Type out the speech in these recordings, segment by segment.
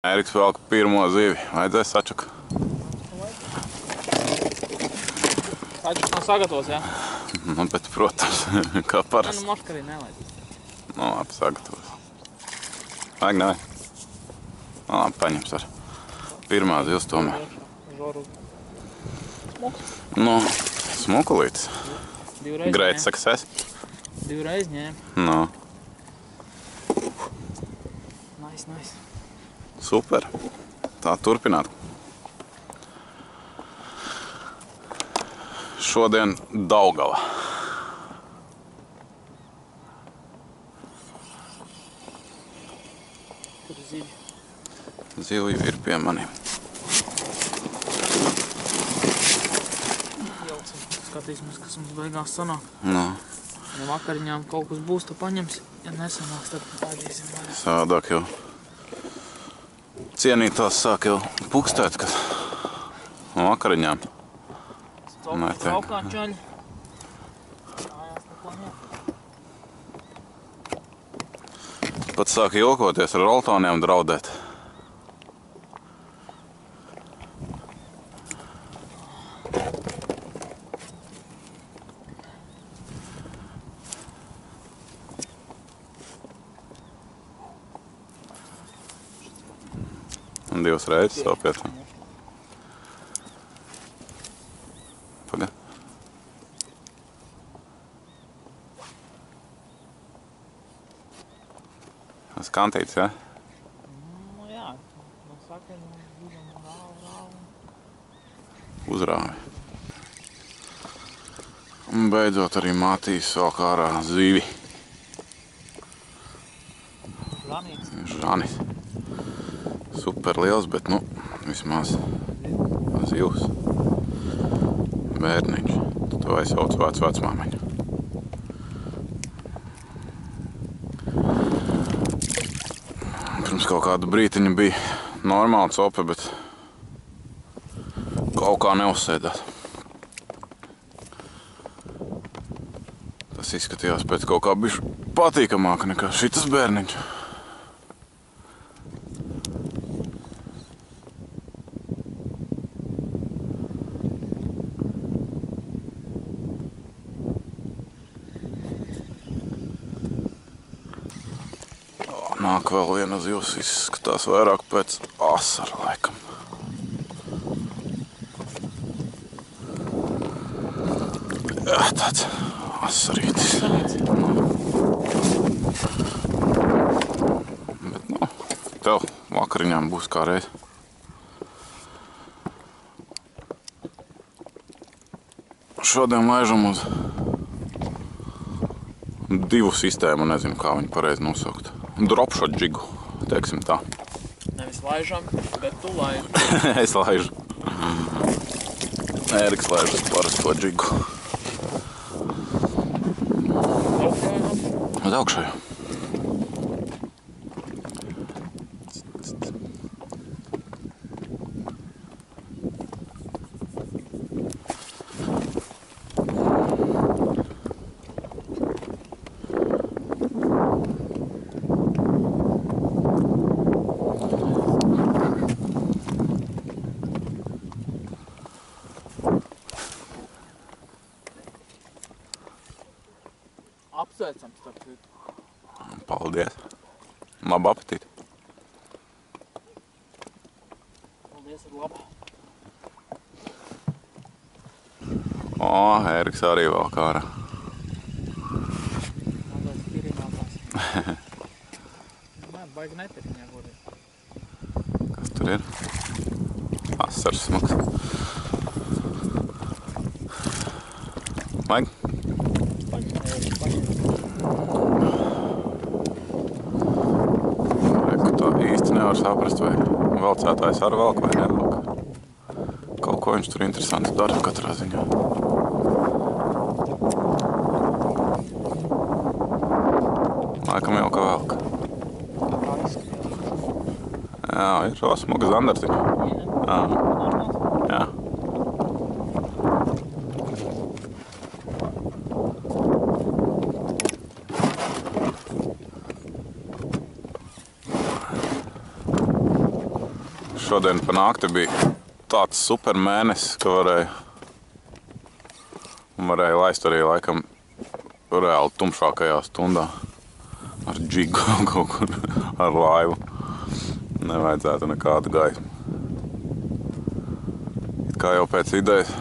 Ēriks velk pirmo zivi. Vajadzēs sačuku. Sačuks nav sagatavos, jā? Nu, bet, protams, kā parasti. Nu, moškarī nevajag. Nu, labi, sagatavos. Vajag, nevajag. Nu, labi, paņems ar. Pirmā zivs tomēr. Smuks. Nu, smukulītis. Great success. Divreiz ņēma. Nu. Nice. Super. Tā turpināt. Šodien Daugava. Tur ziļi. Zivju ir pie maniem. Jaucam. Skatīsimies, kas mums beigās sanāk. Nu. Ja vakariņām kaut kas būs, tu paņems. Ja nesanāks, tad paģīsim vairāk. Savādāk jau cienītās sāk jau pukstēt, kad vakariņām. Traukā čaļi. Mājās neko ņem. Pat sāk jokoties ar roltoniem draudēt. Un divas reizes savu pietām. Pagad. Skantīts, jā? Nu jā, man saka, būdam rāvu. Uzrāvi. Un beidzot arī Matīs vēl ārā zivi. Žanis. Super liels, bet, nu, vismaz zivs. Bērniņš. To aizsauc vecmāmiņu. Pirms kaut kādu brītiņu bija normāla cope, bet kaut kā neuzsēdās. Tas izskatījās pēc kaut kā bišķi patīkamāka nekā šitas bērniņš. Nāk vēl viena zivs, izskatās vairāk pēc asara, laikam. Jā, tāds asarītis. Bet, nu, tev vakariņām būs kā reiz. Šodien laižam uz divu sistēmu, nezinu, kā viņu pareizi nosaukt. Dropshot džigu, teiksim tā. Nevis laižam, bet tu laiži. Es laižu. Ēriks laiž uz parasto džigu. Uz augšēju. Apsveicam starp citu. Paldies. Labu apetīti. Paldies ar labu. O, Ēriks arī vēl kā ārā. Mazais pirinātās. Nē, baigi nepiriņā godīgi. Kas tur ir? Asars smags. Vajag? Tā īsti nevar saprast, vai velcētājs ar velk vai nevelk. Kaut ko viņš tur interesants dara katrā ziņā. Laikam jau kā velk. Jā, ir šo smuga zandartiņa. Jā. Jā. Šodien pa nakti bija tāds super mēnesis, ka varēja laist arī laikam reāli tumšākajā stundā ar džigu kaut kur ar laivu. Nevajadzētu nekādu gaismu. It kā jau pēc idejas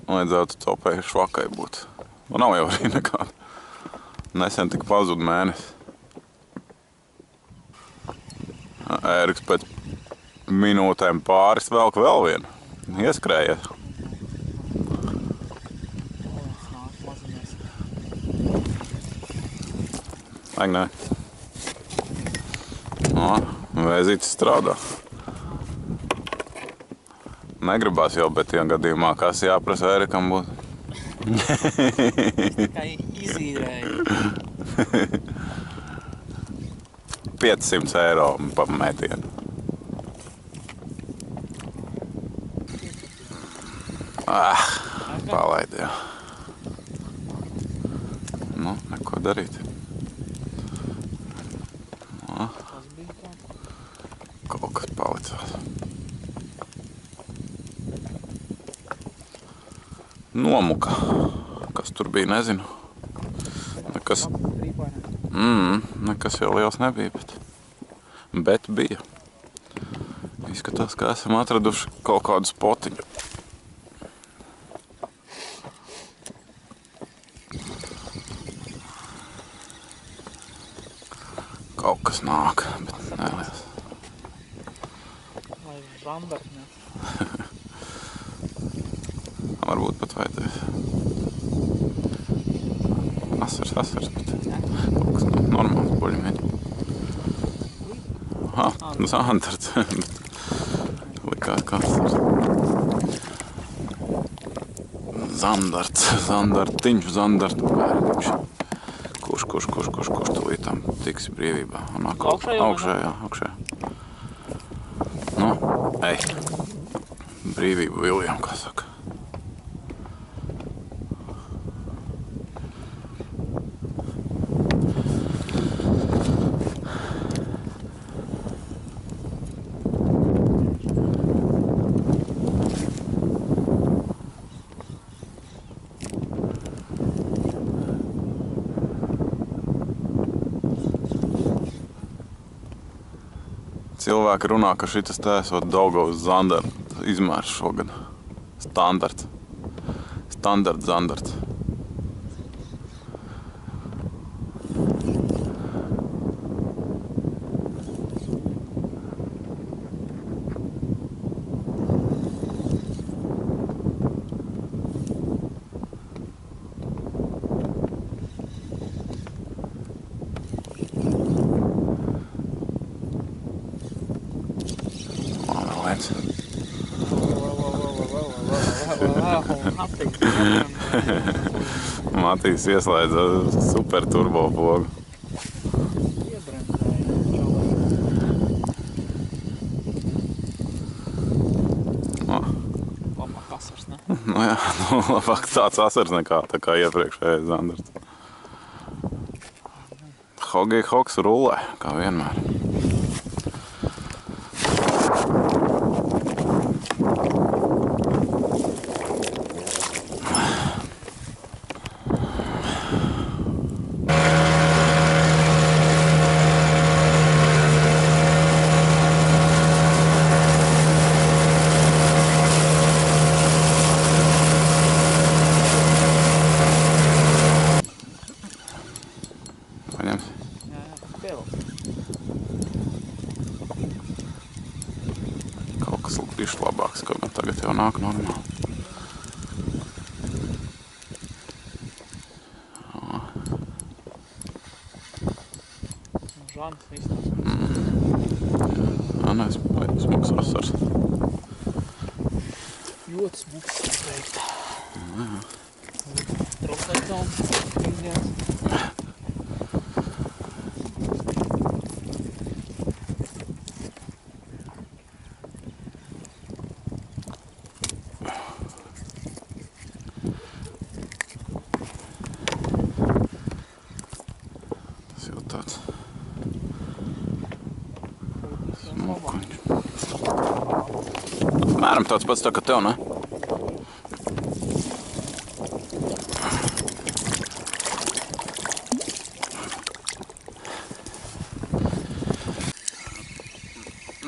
vajadzētu copēji švakai būt. Man nav jau arī nekāda. Nesen tik pazud mēnesis. Ēriks pēc minūtēm pāris velk vēl vienu. Ieskrējies. Vajag nē. Vēzītis strādā. Negribās jau, bet tiem gadījumā, kas jāprasa Ērikam būt. Tikai izīrēju. 500 eiro pa metienu. Palaidi, jā. Nu, neko darīt. Kaut kas palicās. Nomuka. Kas tur bija, nezinu. Nekas jau liels nebija, bet bija. Izskatās, ka esam atraduši kaut kādu spotiņu. Kaut kas nāk, bet neliels. Vai žandarņa? Varbūt pat vajadzēs. Asars, bet kaut kas normāls buļļmeņi. Zandarts. Likās kāds. Zandartiņš, zandartpērniņš. Kurš tūlītām tiks brīvībā? Augšējā. Nu, ej. Brīvību Viljam, kā saka. Cilvēki runā, ka šitas te esot Daugavas zandarta izmērs šogad. Standarts zandarts. Matīs ieslēdza super turbo pogu. Labāk asars, ne? Nu jā, labāk tāds asars nekā tā kā iepriekšējais zandarts. Hoks rullē, kā vienmēr. Kaut kas bišķi labāks, kaut gan tagad jau nāk normāli. Žants visnās. Nē, smuks asars. Ļoti smuks, teikt. Trofeicām, izņēs. Tāds smukuņš. Apmēram tāds pats tā kā tev, ne?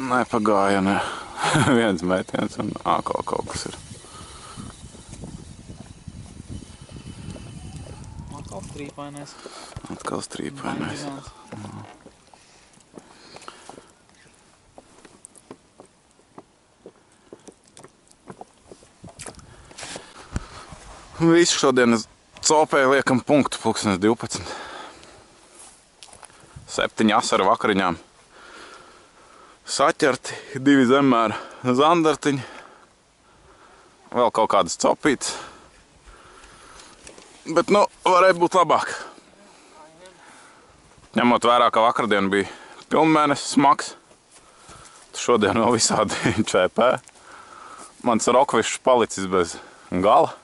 Nepagāja, ne. Viens metiens un atkal kaut kas ir. Atkal strīpainais. Atkal strīpainais. Visu šodien uz copēju liekam punktu, pulkstenis 12. 7 asaru vakariņām. Saķerti, 2 zemmēra zandartiņi. Vēl kaut kādas copītes. Bet, nu, varēja būt labāk. Ņemot vērā, ka vakardien bija pilnmēnesis smags. Šodien vēl visādi čēpē. Mans rokvišs palicis bez gala.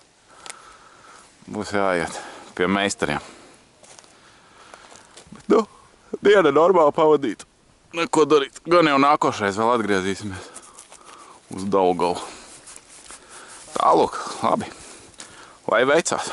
Būs jāiet pie meistariem. Bet, nu, diena normāli pavadīt. Neko darīt. Gan jau nākošreiz vēl atgriezīsimies uz Daugavu. Tālūk, labi. Lai veicās.